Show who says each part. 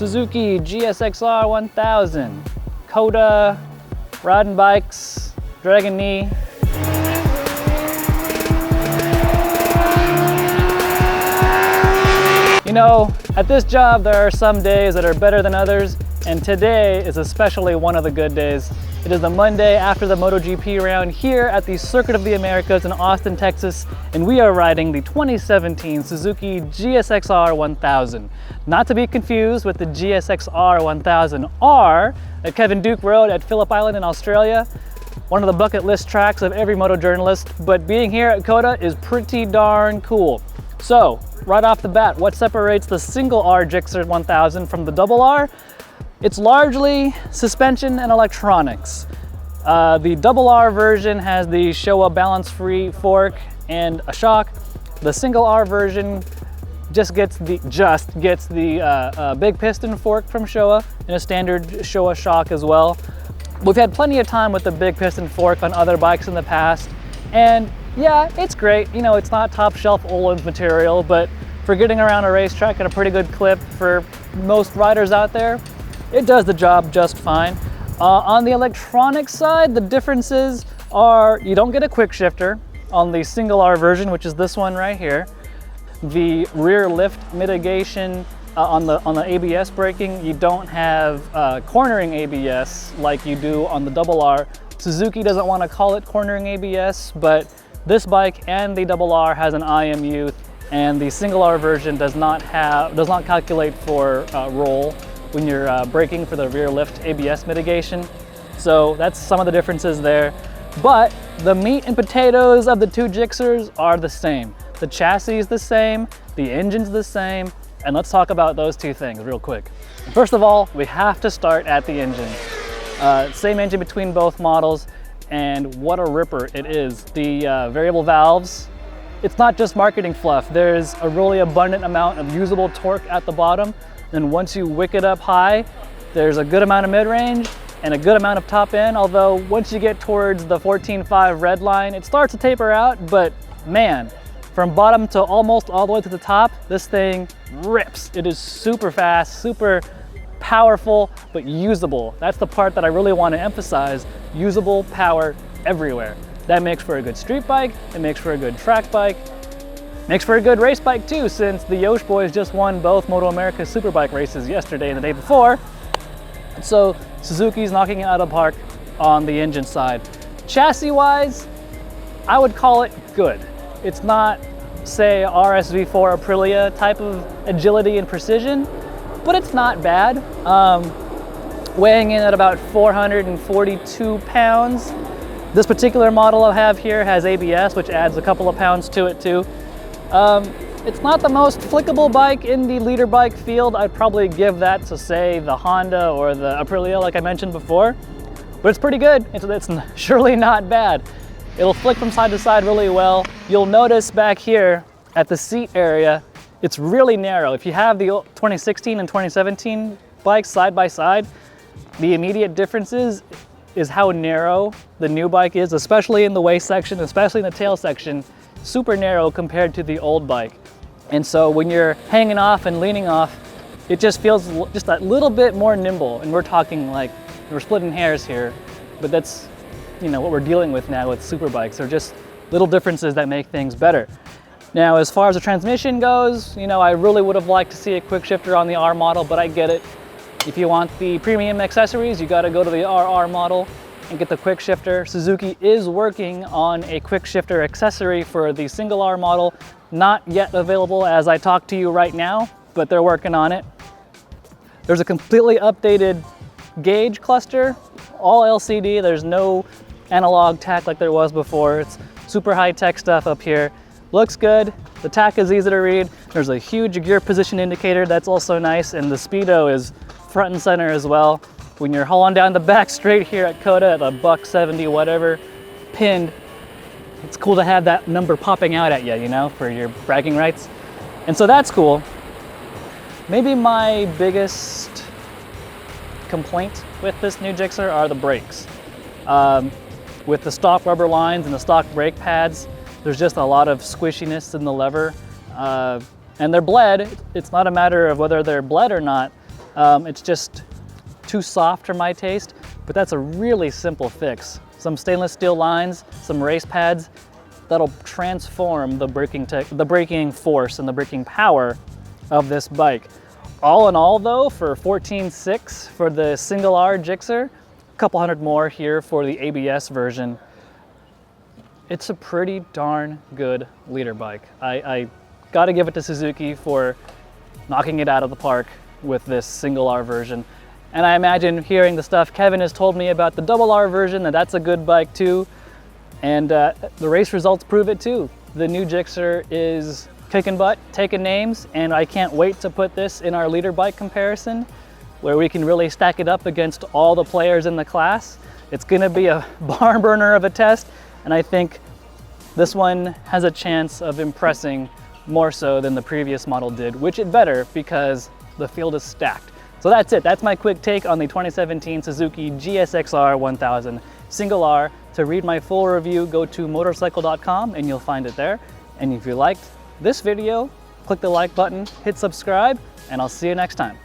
Speaker 1: Suzuki GSX-R1000, Coda, riding bikes, dragging knee. You know, at this job there are some days that are better than others, and today is especially one of the good days. It is the Monday after the MotoGP round here at the Circuit of the Americas in Austin, Texas, and we are riding the 2017 Suzuki GSX-R1000. Not to be confused with the GSX-R1000R that Kevin Duke rode at Phillip Island in Australia. One of the bucket list tracks of every moto journalist, but being here at Coda is pretty darn cool. So, right off the bat, what separates the single R Gixxer 1000 from the double R? It's largely suspension and electronics. The double R version has the Showa balance-free fork and a shock. The single R version just gets the big piston fork from Showa and a standard Showa shock as well. We've had plenty of time with the big piston fork on other bikes in the past, and yeah, it's great. You know, it's not top shelf Öhlins material, but for getting around a racetrack at a pretty good clip for most riders out there, it does the job just fine. On the electronic side, the differences are you don't get a quick shifter on the single R version, which is this one right here. The rear lift mitigation on the ABS braking, you don't have cornering ABS like you do on the double R. Suzuki doesn't want to call it cornering ABS, but this bike and the double R has an IMU, and the single R version does not calculate for roll when you're braking for the rear lift ABS mitigation. So that's some of the differences there. But the meat and potatoes of the two Gixxers are the same. The chassis is the same, the engine's the same, and let's talk about those two things real quick. First of all, we have to start at the engine. Same engine between both models, and what a ripper it is. The variable valves, it's not just marketing fluff. There's a really abundant amount of usable torque at the bottom. Then once you wick it up high, there's a good amount of mid-range and a good amount of top end, although once you get towards the 14.5 red line, it starts to taper out, but man, from bottom to almost all the way to the top, this thing rips. It is super fast, super powerful, but usable. That's the part that I really want to emphasize, usable power everywhere. That makes for a good street bike, it makes for a good track bike, makes for a good race bike too, since the Yosh boys just won both Moto America Superbike races yesterday and the day before. So Suzuki's knocking it out of the park on the engine side. Chassis-wise, I would call it good. It's not, say, RSV4 Aprilia type of agility and precision, but it's not bad. Weighing in at about 442 pounds. This particular model I have here has ABS, which adds a couple of pounds to it too. It's not the most flickable bike in the leader bike field. I'd probably give that to, say, the Honda or the Aprilia, like I mentioned before. But it's pretty good. It's surely not bad. It'll flick from side to side really well. You'll notice back here at the seat area, it's really narrow. If you have the 2016 and 2017 bikes side by side, the immediate differences is how narrow the new bike is, especially in the waist section, especially in the tail section. Super narrow compared to the old bike. And so when you're hanging off and leaning off, it just feels just a little bit more nimble. And we're talking like, we're splitting hairs here, but that's, you know, what we're dealing with now with super bikes. They're just little differences that make things better. Now, as far as the transmission goes, you know, I really would have liked to see a quick shifter on the R model, but I get it. If you want the premium accessories, you gotta go to the RR model and get the quick shifter. Suzuki is working on a quick shifter accessory for the single R model. Not yet available as I talk to you right now, but they're working on it. There's a completely updated gauge cluster, all LCD. There's no analog tack like there was before. It's super high-tech stuff up here. Looks good. The tack is easy to read. There's a huge gear position indicator that's also nice, and the speedo is front and center as well. When you're hauling down the back straight here at Coda at a $170 whatever pinned, it's cool to have that number popping out at you, you know, for your bragging rights. And so that's cool. Maybe my biggest complaint with this new Gixxer are the brakes. With the stock rubber lines and the stock brake pads, there's just a lot of squishiness in the lever. And they're bled. It's not a matter of whether they're bled or not. It's just too soft for my taste, but that's a really simple fix. Some stainless steel lines, some race pads, that'll transform the braking force and the braking power of this bike. All in all though, for $14,600 for the single R Gixxer, a couple hundred more here for the ABS version, it's a pretty darn good leader bike. I gotta give it to Suzuki for knocking it out of the park with this single R version. And I imagine hearing the stuff Kevin has told me about the double R version, that's a good bike too. And the race results prove it too. The new Gixxer is kicking butt, taking names, and I can't wait to put this in our leader bike comparison where we can really stack it up against all the players in the class. It's gonna be a barn burner of a test, and I think this one has a chance of impressing more so than the previous model did, which it better because the field is stacked. So that's it. That's my quick take on the 2017 Suzuki GSX-R1000 single R. To read my full review, go to Motorcycle.com and you'll find it there. And if you liked this video, click the like button, hit subscribe, and I'll see you next time.